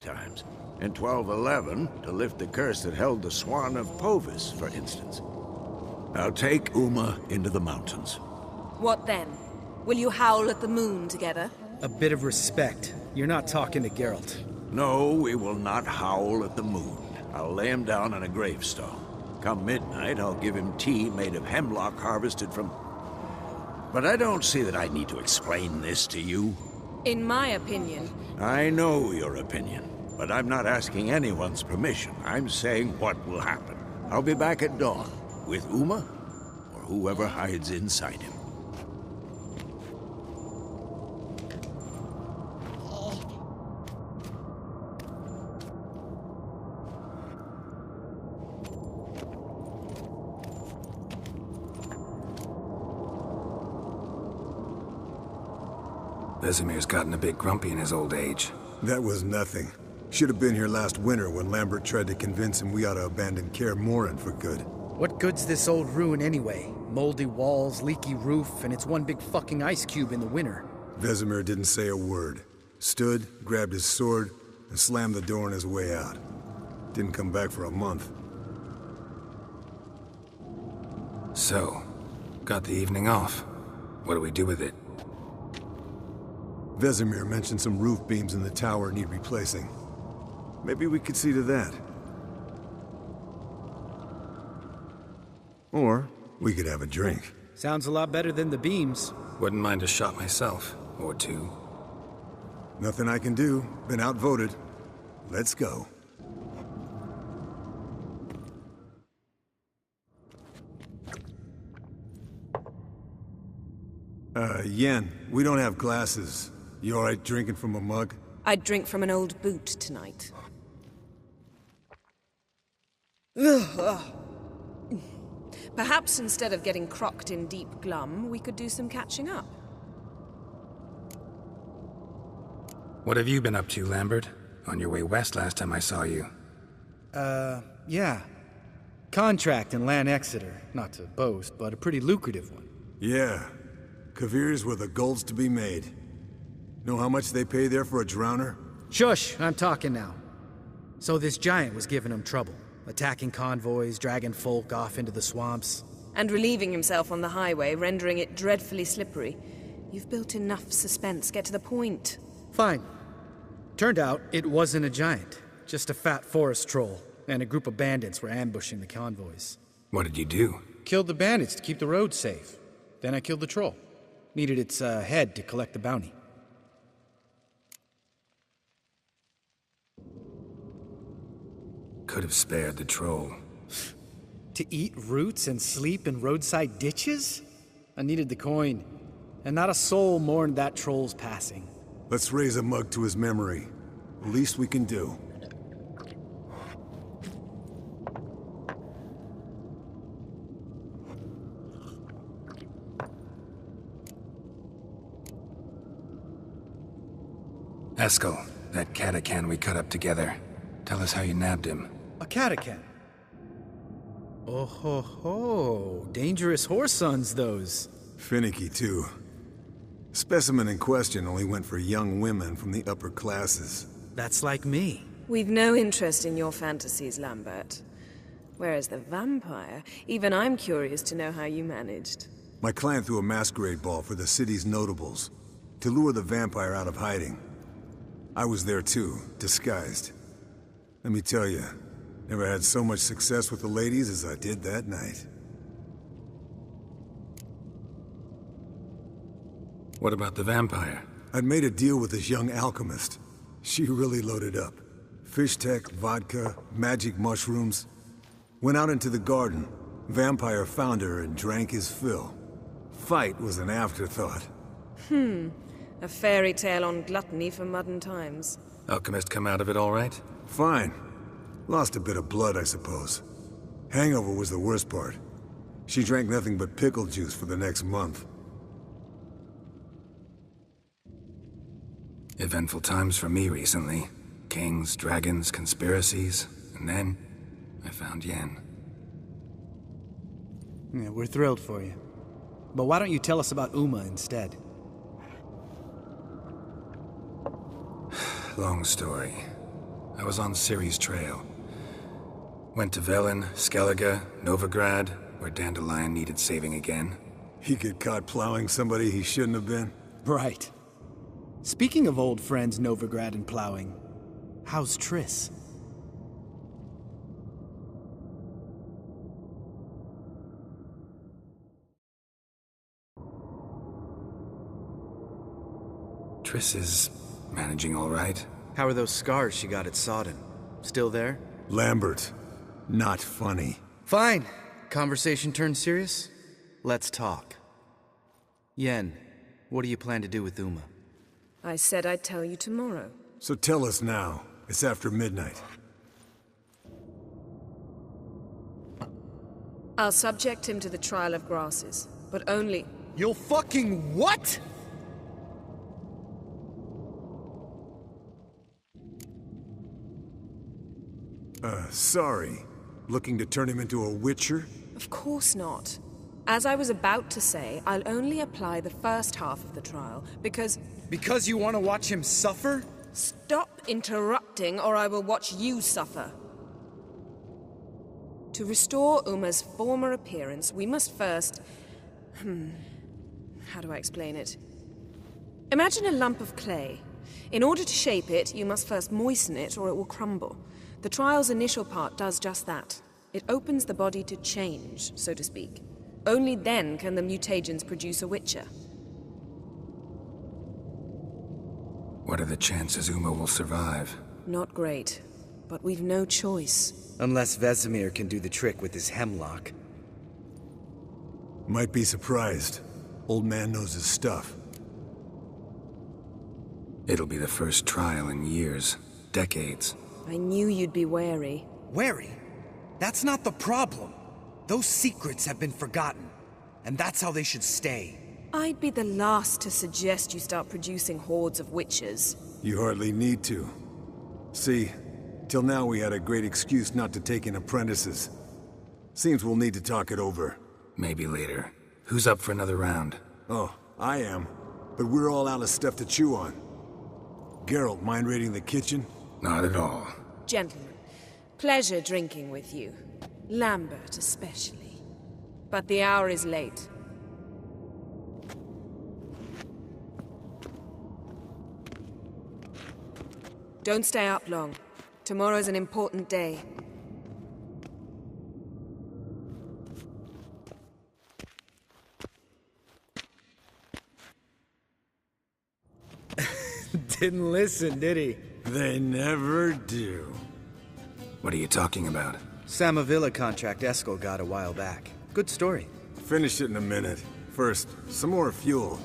times. In 1211, to lift the curse that held the Swan of Povis, for instance. I'll take Uma into the mountains. What then? Will you howl at the moon together? A bit of respect. You're not talking to Geralt. No, we will not howl at the moon. I'll lay him down on a gravestone. Come midnight, I'll give him tea made of hemlock harvested from... But I don't see that I need to explain this to you. In my opinion... I know your opinion, but I'm not asking anyone's permission. I'm saying what will happen. I'll be back at dawn, with Uma, or whoever hides inside him. Vesemir's gotten a bit grumpy in his old age. That was nothing. Should have been here last winter when Lambert tried to convince him we ought to abandon Kaer Morhen for good. What good's this old ruin anyway? Moldy walls, leaky roof, and it's one big fucking ice cube in the winter. Vesemir didn't say a word. Stood, grabbed his sword, and slammed the door on his way out. Didn't come back for a month. So, got the evening off. What do we do with it? Vesemir mentioned some roof beams in the tower need replacing. Maybe we could see to that. Or we could have a drink. Sounds a lot better than the beams. Wouldn't mind a shot myself, or two. Nothing I can do. Been outvoted. Let's go. Yen, we don't have glasses. You alright drinking from a mug? I'd drink from an old boot tonight. Perhaps instead of getting crocked in deep glum, we could do some catching up. What have you been up to, Lambert? On your way west last time I saw you. Yeah. Contract in Lan Exeter. Not to boast, but a pretty lucrative one. Yeah. Kavir's were the gold's to be made. Know how much they pay there for a drowner? Shush, I'm talking now. So this giant was giving him trouble. Attacking convoys, dragging folk off into the swamps. And relieving himself on the highway, rendering it dreadfully slippery. You've built enough suspense. Get to the point. Fine. Turned out it wasn't a giant. Just a fat forest troll. And a group of bandits were ambushing the convoys. What did you do? Killed the bandits to keep the roads safe. Then I killed the troll. Needed its head to collect the bounty. Could have spared the troll. To eat roots and sleep in roadside ditches? I needed the coin. And not a soul mourned that troll's passing. Let's raise a mug to his memory. The least we can do. Eskel, that catacan we cut up together. Tell us how you nabbed him. A catacan? Oh ho ho. Dangerous horse sons, those. Finicky, too. Specimen in question only went for young women from the upper classes. That's like me. We've no interest in your fantasies, Lambert. Whereas the vampire, even I'm curious to know how you managed. My client threw a masquerade ball for the city's notables, to lure the vampire out of hiding. I was there too, disguised. Let me tell you, never had so much success with the ladies as I did that night. What about the vampire? I'd made a deal with this young alchemist. She really loaded up. Fish tech, vodka, magic mushrooms. Went out into the garden. Vampire found her and drank his fill. Fight was an afterthought. A fairy tale on gluttony for modern times. Alchemist come out of it all right? Fine. Lost a bit of blood, I suppose. Hangover was the worst part. She drank nothing but pickle juice for the next month. Eventful times for me recently. Kings, dragons, conspiracies, and then I found Yen. Yeah, we're thrilled for you. But why don't you tell us about Uma instead? Long story. I was on Ciri's trail. Went to Velen, Skellige, Novigrad, where Dandelion needed saving again. He get caught plowing somebody he shouldn't have been? Right. Speaking of old friends Novigrad and plowing, how's Triss? Triss is managing all right. How are those scars she got at Sodden? Still there? Lambert. Not funny. Fine. Conversation turned serious? Let's talk. Yen, what do you plan to do with Uma? I said I'd tell you tomorrow. So tell us now. It's after midnight. I'll subject him to the trial of grasses, but only... You'll fucking what? Sorry. Looking to turn him into a witcher? Of course not. As I was about to say, I'll only apply the first half of the trial, because... Because you want to watch him suffer? Stop interrupting, or I will watch you suffer. To restore Uma's former appearance, we must first... How do I explain it? Imagine a lump of clay. In order to shape it, you must first moisten it, or it will crumble. The trial's initial part does just that. It opens the body to change, so to speak. Only then can the mutagens produce a witcher. What are the chances Uma will survive? Not great, but we've no choice. Unless Vesemir can do the trick with his hemlock. Might be surprised. Old man knows his stuff. It'll be the first trial in years. Decades. I knew you'd be wary. Wary? That's not the problem. Those secrets have been forgotten, and that's how they should stay. I'd be the last to suggest you start producing hordes of witches. You hardly need to. See, till now we had a great excuse not to take in apprentices. Seems we'll need to talk it over. Maybe later. Who's up for another round? Oh, I am. But we're all out of stuff to chew on. Geralt, mind raiding the kitchen? Not at all. Gentlemen, pleasure drinking with you. Lambert especially. But the hour is late. Don't stay up long. Tomorrow's an important day. Didn't listen, did he? They never do. What are you talking about? Samavilla contract Eskel got a while back. Good story. Finish it in a minute. First, some more fuel.